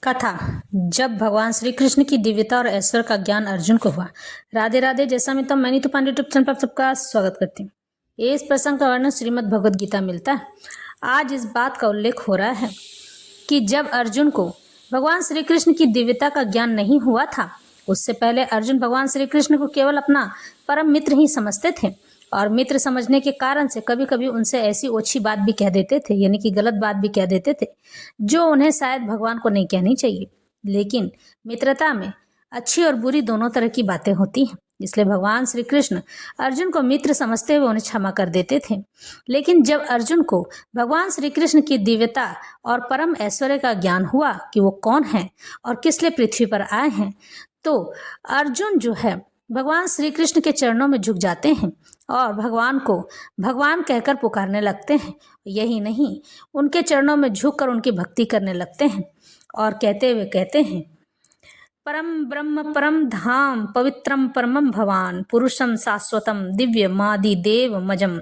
कथा। जब भगवान श्री कृष्ण की दिव्यता और ऐश्वर्य का ज्ञान अर्जुन को हुआ। राधे राधे। जैसा मैं मैं नीतू पांडे यूट्यूब चैनल पर सबका स्वागत करती हूँ। इस प्रसंग का वर्णन श्रीमद् भगवद गीता मिलता है। आज इस बात का उल्लेख हो रहा है कि जब अर्जुन को भगवान श्री कृष्ण की दिव्यता का ज्ञान नहीं हुआ था, उससे पहले अर्जुन भगवान श्री कृष्ण को केवल अपना परम मित्र ही समझते थे और मित्र समझने के कारण से कभी कभी उनसे ऐसी ओछी बात भी कह देते थे, यानी कि गलत बात भी कह देते थे जो उन्हें शायद भगवान को नहीं कहनी चाहिए। लेकिन मित्रता में अच्छी और बुरी दोनों तरह की बातें होती हैं, इसलिए भगवान श्री कृष्ण अर्जुन को मित्र समझते हुए उन्हें क्षमा कर देते थे। लेकिन जब अर्जुन को भगवान श्री कृष्ण की दिव्यता और परम ऐश्वर्य का ज्ञान हुआ कि वो कौन है और किस लिए पृथ्वी पर आए हैं, तो अर्जुन जो है भगवान श्री कृष्ण के चरणों में झुक जाते हैं और भगवान को भगवान कहकर पुकारने लगते हैं। यही नहीं, उनके चरणों में झुककर उनकी भक्ति करने लगते हैं और कहते हुए कहते हैं, परम ब्रह्म परम धाम पवित्रम परमम भवान पुरुषम शाश्वतम दिव्य मादि देव मजम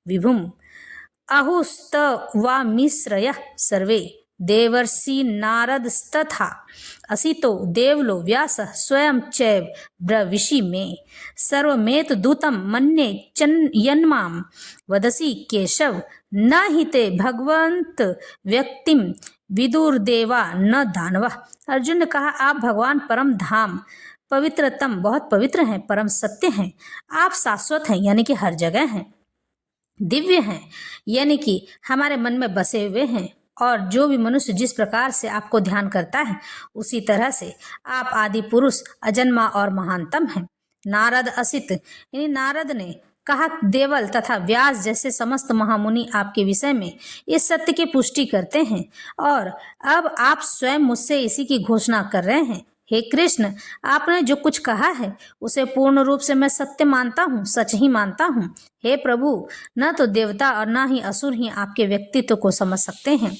विभुम अहुस्त वा मिश्रय सर्वे देवर्षि नारदस्तथा असितो देवलो व्यास स्वयं चैव ब्रविषि में सर्वमेत दूतम मन्ये यन्माम वदसि केशव न हि ते भगवंत व्यक्तिम विदुर्देवा न दानवा। अर्जुन ने कहा, आप भगवान परम धाम पवित्रतम बहुत पवित्र हैं, परम सत्य हैं, आप शाश्वत हैं यानी कि हर जगह हैं, दिव्य हैं यानी कि हमारे मन में बसे हुए हैं, और जो भी मनुष्य जिस प्रकार से आपको ध्यान करता है उसी तरह से आप आदि पुरुष अजन्मा और महानतम हैं। नारद असित यानी नारद ने कहा, देवल तथा व्यास जैसे समस्त महामुनि आपके विषय में इस सत्य की पुष्टि करते हैं और अब आप स्वयं मुझसे इसी की घोषणा कर रहे हैं। हे कृष्ण, आपने जो कुछ कहा है उसे पूर्ण रूप से मैं सत्य मानता हूँ, सच ही मानता हूँ। हे प्रभु, न तो देवता और न ही असुर ही आपके व्यक्तित्व को समझ सकते हैं।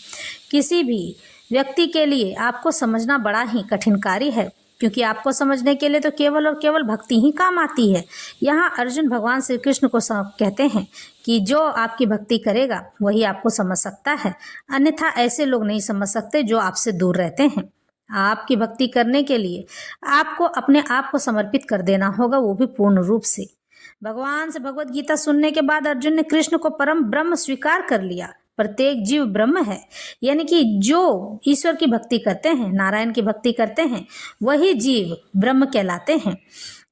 किसी भी व्यक्ति के लिए आपको समझना बड़ा ही कठिन कार्य है, क्योंकि आपको समझने के लिए तो केवल और केवल भक्ति ही काम आती है। यहाँ अर्जुन भगवान श्री कृष्ण को कहते हैं कि जो आपकी भक्ति करेगा वही आपको समझ सकता है, अन्यथा ऐसे लोग नहीं समझ सकते जो आपसे दूर रहते हैं। आपकी भक्ति करने के लिए आपको अपने आप को समर्पित कर देना होगा, वो भी पूर्ण रूप से। भगवान से भगवत गीता सुनने के बाद अर्जुन ने कृष्ण को परम ब्रह्म स्वीकार कर लिया। प्रत्येक जीव ब्रह्म है, यानी कि जो ईश्वर की भक्ति करते हैं, नारायण की भक्ति करते हैं, वही जीव ब्रह्म कहलाते हैं,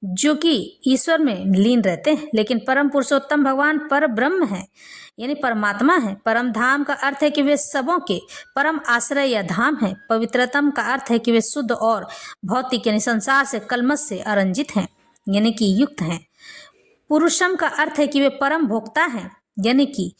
जो कि ईश्वर में लीन रहते हैं। लेकिन परम पुरुषोत्तम भगवान पर ब्रह्म है, यानी परमात्मा है। परम धाम का अर्थ है कि वे सबों के परम आश्रय या धाम है। पवित्रतम का अर्थ है कि वे शुद्ध और भौतिक यानी संसार से कलमश से अरंजित हैं, यानी कि युक्त हैं। पुरुषम का अर्थ है कि वे परम भोक्ता हैं, यानी कि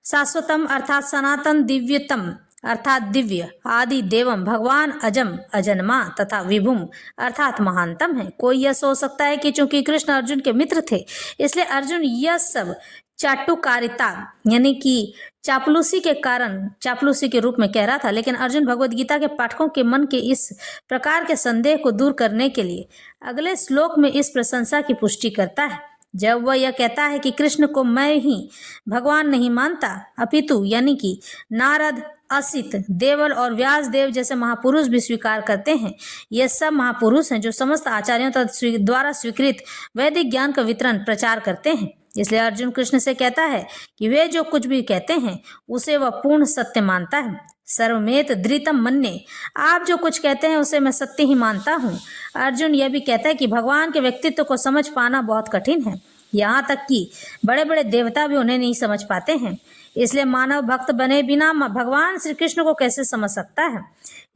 शाश्वतम अर्थात सनातन, दिव्यतम अर्थात दिव्य, आदि देवम भगवान अजम अजन्मा तथा विभुम अर्थात महानतम है। कोई यह सोच सकता है कि चूंकि कृष्ण अर्जुन के मित्र थे इसलिए अर्जुन यह सब चाटुकारिता यानी कि चापलूसी के कारण चापलूसी के रूप में कह रहा था। लेकिन अर्जुन भगवद गीता के पाठकों के मन के इस प्रकार के संदेह को दूर करने के लिए अगले श्लोक में इस प्रशंसा की पुष्टि करता है, जब वह यह कहता है कि कृष्ण को मैं ही भगवान नहीं मानता, अपितु यानी कि नारद, असित, देवल और व्यास देव जैसे महापुरुष भी स्वीकार करते हैं। ये सब महापुरुष हैं जो समस्त आचार्यों द्वारा स्वीकृत वैदिक ज्ञान का वितरण प्रचार करते हैं। इसलिए अर्जुन कृष्ण से कहता है कि वे जो कुछ भी कहते हैं उसे वह पूर्ण सत्य मानता है। सर्वमेत धृतम मन्ये, आप जो कुछ कहते हैं उसे मैं सत्य ही मानता हूँ। अर्जुन यह भी कहता है कि भगवान के व्यक्तित्व को समझ पाना बहुत कठिन है, यहाँ तक कि बड़े बड़े देवता भी उन्हें नहीं समझ पाते हैं। इसलिए मानव भक्त बने बिना भगवान श्री कृष्ण को कैसे समझ सकता है।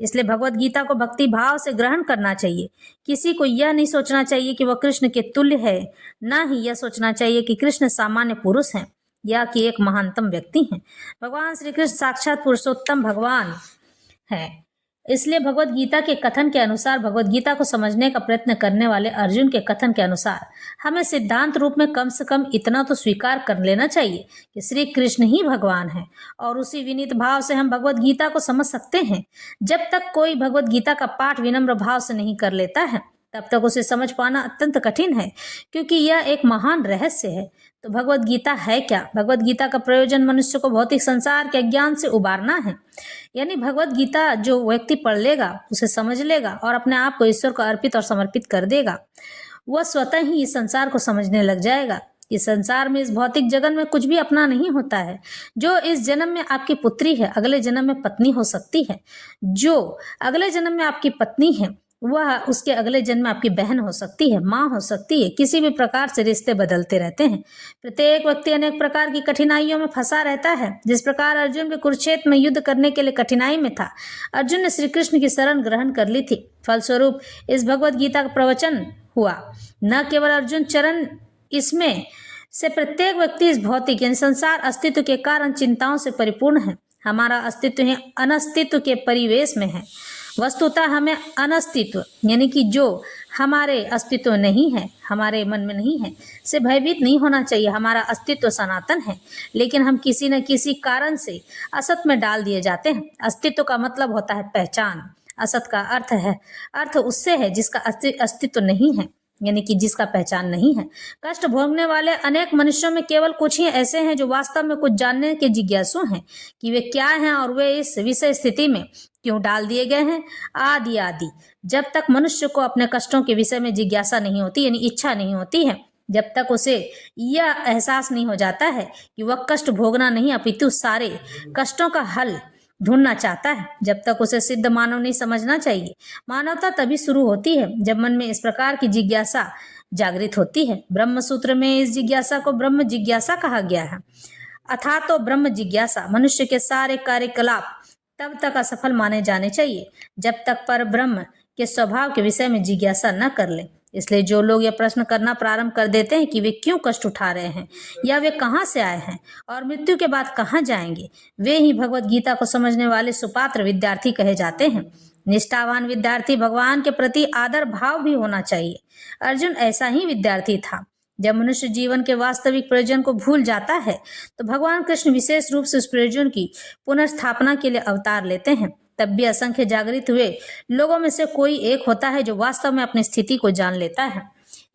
इसलिए भगवत गीता को भक्ति भाव से ग्रहण करना चाहिए। किसी को यह नहीं सोचना चाहिए कि वह कृष्ण के तुल्य है, न ही यह सोचना चाहिए कि कृष्ण सामान्य पुरुष हैं या कि एक महानतम व्यक्ति हैं। भगवान श्री कृष्ण साक्षात पुरुषोत्तम भगवान है। इसलिए भगवत गीता के कथन के अनुसार, भगवत गीता को समझने का प्रयत्न करने वाले अर्जुन के कथन के अनुसार हमें सिद्धांत रूप में कम से कम इतना तो स्वीकार कर लेना चाहिए कि श्री कृष्ण ही भगवान है, और उसी विनीत भाव से हम भगवत गीता को समझ सकते हैं। जब तक कोई भगवत गीता का पाठ विनम्र भाव से नहीं कर लेता है तब तक उसे समझ पाना अत्यंत कठिन है, क्योंकि यह एक महान रहस्य है। तो भगवत गीता है क्या? भगवत गीता का प्रयोजन मनुष्य को भौतिक संसार के अज्ञान से उबारना है। यानी भगवत गीता जो व्यक्ति पढ़ लेगा, उसे समझ लेगा और अपने आप को ईश्वर को अर्पित और समर्पित कर देगा, वह स्वतः ही इस संसार को समझने लग जाएगा। इस संसार में, इस भौतिक जगत में कुछ भी अपना नहीं होता है। जो इस जन्म में आपकी पुत्री है, अगले जन्म में पत्नी हो सकती है। जो अगले जन्म में आपकी पत्नी है, वह उसके अगले जन्म में आपकी बहन हो सकती है, माँ हो सकती है। किसी भी प्रकार से रिश्ते बदलते रहते हैं। प्रत्येक व्यक्ति अनेक प्रकार की कठिनाइयों में फंसा रहता है। जिस प्रकार अर्जुन भी कुरुक्षेत्र में युद्ध करने के लिए कठिनाई में था, अर्जुन ने श्री कृष्ण की शरण ग्रहण कर ली थी। फलस्वरूप इस भगवत गीता का प्रवचन हुआ। न केवल अर्जुन चरण, इसमें से प्रत्येक व्यक्ति इस भौतिक यानी संसार अस्तित्व के कारण चिंताओं से परिपूर्ण है। हमारा अस्तित्व ही अनस्तित्व के परिवेश में है। वस्तुतः हमें अनस्तित्व यानी कि जो हमारे अस्तित्व नहीं है, हमारे मन में नहीं है, से भयभीत नहीं होना चाहिए। हमारा अस्तित्व सनातन है, लेकिन हम किसी न किसी कारण से असत में डाल दिए जाते हैं। अस्तित्व का मतलब होता है पहचान। असत का अर्थ उससे है जिसका अस्तित्व नहीं है, यानी कि जिसका पहचान नहीं है। कष्ट भोगने वाले अनेक मनुष्यों में केवल कुछ ही ऐसे हैं जो वास्तव में कुछ जानने के जिज्ञासु हैं कि वे क्या हैं और वे इस विषय स्थिति में क्यों डाल दिए गए हैं, आदि। जब तक मनुष्य को अपने कष्टों के विषय में जिज्ञासा नहीं होती, यानी इच्छा नहीं होती है, जब तक उसे यह एहसास नहीं हो जाता है कि वह कष्ट भोगना नहीं अपितु सारे कष्टों का हल ढूंढना चाहता है, जब तक उसे सिद्ध मानव नहीं समझना चाहिए। मानवता तभी शुरू होती है जब मन में इस प्रकार की जिज्ञासा जागृत होती है। ब्रह्म सूत्र में इस जिज्ञासा को ब्रह्म जिज्ञासा कहा गया है। अथा तो ब्रह्म जिज्ञासा मनुष्य के सारे कार्यकलाप तब तक असफल माने जाने चाहिए जब तक पर ब्रह्म के स्वभाव के विषय में जिज्ञासा न कर ले। इसलिए जो लोग यह प्रश्न करना प्रारंभ कर देते हैं कि वे क्यों कष्ट उठा रहे हैं या वे कहाँ से आए हैं और मृत्यु के बाद कहाँ जाएंगे, वे ही भगवत गीता को समझने वाले सुपात्र विद्यार्थी कहे जाते हैं। निष्ठावान विद्यार्थी भगवान के प्रति आदर भाव भी होना चाहिए। अर्जुन ऐसा ही विद्यार्थी था। जब मनुष्य जीवन के वास्तविक प्रयोजन को भूल जाता है तो भगवान कृष्ण विशेष रूप से उस प्रयोजन की पुनर्स्थापना के लिए अवतार लेते हैं। तब भी असंख्य जागृत हुए लोगों में से कोई एक होता है जो वास्तव में अपनी स्थिति को जान लेता है।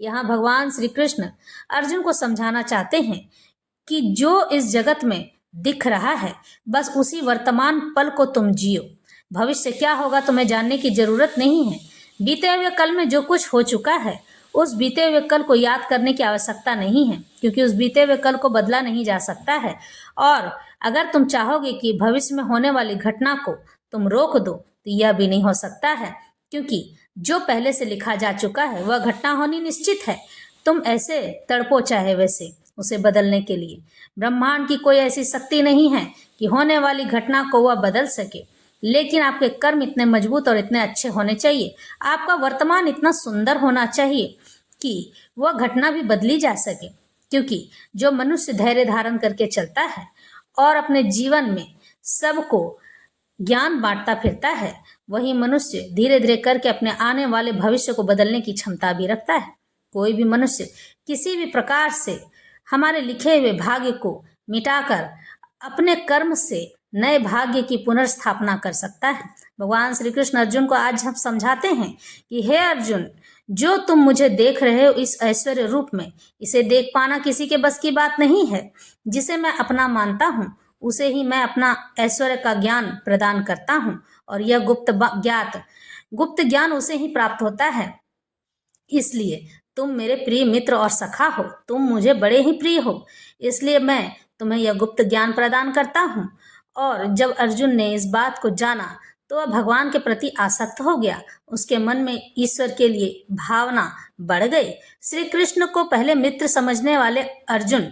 यहाँ भगवान श्री कृष्ण अर्जुन को समझाना चाहते हैं कि जो इस जगत में दिख रहा है, बस उसी वर्तमान पल को तुम जियो। भविष्य क्या होगा तुम्हें जानने की जरूरत नहीं है। बीते हुए कल में जो कुछ हो चुका है, उस बीते हुए कल को याद करने की आवश्यकता नहीं है, क्योंकि उस बीते हुए कल को बदला नहीं जा सकता है। और अगर तुम चाहोगे कि भविष्य में होने वाली घटना को तुम रोक दो तो यह भी नहीं हो सकता है, क्योंकि जो पहले से लिखा जा चुका है वह घटना होनी निश्चित है। तुम ऐसे तड़पो चाहे वैसे उसे बदलने के लिए। ब्रह्मांड की कोई ऐसी शक्ति नहीं है कि होने वाली घटना को वह बदल सके, लेकिन आपके कर्म इतने मजबूत और इतने अच्छे होने चाहिए, आपका वर्तमान इतना सुंदर होना चाहिए कि वह घटना भी बदली जा सके। क्योंकि जो मनुष्य धैर्य धारण करके चलता है और अपने जीवन में सबको ज्ञान बांटता फिरता है, वही मनुष्य धीरे धीरे करके अपने आने वाले भविष्य को बदलने की क्षमता भी रखता है। कोई भी मनुष्य किसी भी प्रकार से हमारे लिखे हुए भाग्य को मिटाकर अपने कर्म से नए भाग्य की पुनर्स्थापना कर सकता है। भगवान श्री कृष्ण अर्जुन को आज हम समझाते हैं कि हे अर्जुन, जो तुम मुझे देख रहे हो इस ऐश्वर्य रूप में, इसे देख पाना किसी के बस की बात नहीं है। जिसे मैं अपना मानता हूँ उसे ही मैं अपना ऐश्वर्य का ज्ञान प्रदान करता हूँ, और यह गुप्त ज्ञान उसे ही प्राप्त होता है। इसलिए तुम मेरे प्रिय मित्र और सखा हो, तुम मुझे बड़े ही प्रिय हो, इसलिए मैं तुम्हें यह गुप्त ज्ञान प्रदान करता हूँ। और जब अर्जुन ने इस बात को जाना तो वह भगवान के प्रति आसक्त हो गया। उसके मन में ईश्वर के लिए भावना बढ़ गई। श्री कृष्ण को पहले मित्र समझने वाले अर्जुन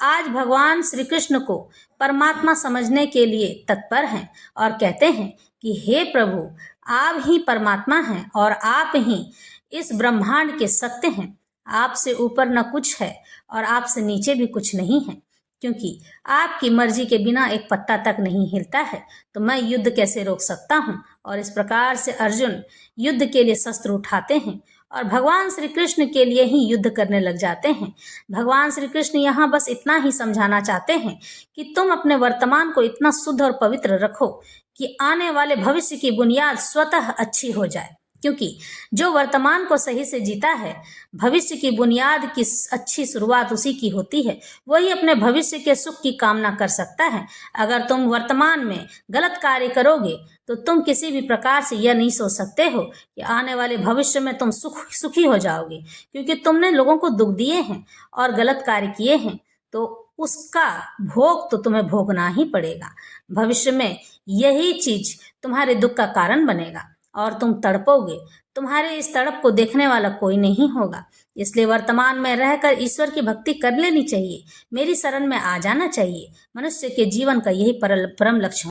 आज भगवान श्री कृष्ण को परमात्मा समझने के लिए तत्पर हैं और कहते हैं कि हे प्रभु, आप ही परमात्मा हैं और आप ही इस ब्रह्मांड के सत्य हैं। आपसे ऊपर न कुछ है और आपसे नीचे भी कुछ नहीं है, क्योंकि आपकी मर्जी के बिना एक पत्ता तक नहीं हिलता है, तो मैं युद्ध कैसे रोक सकता हूँ। और इस प्रकार से अर्जुन युद्ध के लिए शस्त्र उठाते हैं और भगवान श्री कृष्ण के लिए ही युद्ध करने लग जाते हैं। भगवान श्री कृष्ण यहाँ बस इतना ही समझाना चाहते हैं कि तुम अपने वर्तमान को इतना शुद्ध और पवित्र रखो कि आने वाले भविष्य की बुनियाद स्वतः अच्छी हो जाए। क्योंकि जो वर्तमान को सही से जीता है, भविष्य की बुनियाद की अच्छी शुरुआत उसी की होती है। वही अपने भविष्य के सुख की कामना कर सकता है। अगर तुम वर्तमान में गलत कार्य करोगे तो तुम किसी भी प्रकार से यह नहीं सोच सकते हो कि आने वाले भविष्य में तुम सुखी हो जाओगे, क्योंकि तुमने लोगों को दुख दिए हैं और गलत कार्य किए हैं, तो उसका भोग तो तुम्हें भोगना ही पड़ेगा। भविष्य में यही चीज तुम्हारे दुख का कारण बनेगा और तुम तड़पोगे। तुम्हारे इस तड़प को देखने वाला कोई नहीं होगा। इसलिए वर्तमान में रहकर ईश्वर की भक्ति कर लेनी चाहिए। मेरी शरण में आ जाना चाहिए। मनुष्य के जीवन का यही परम लक्ष्य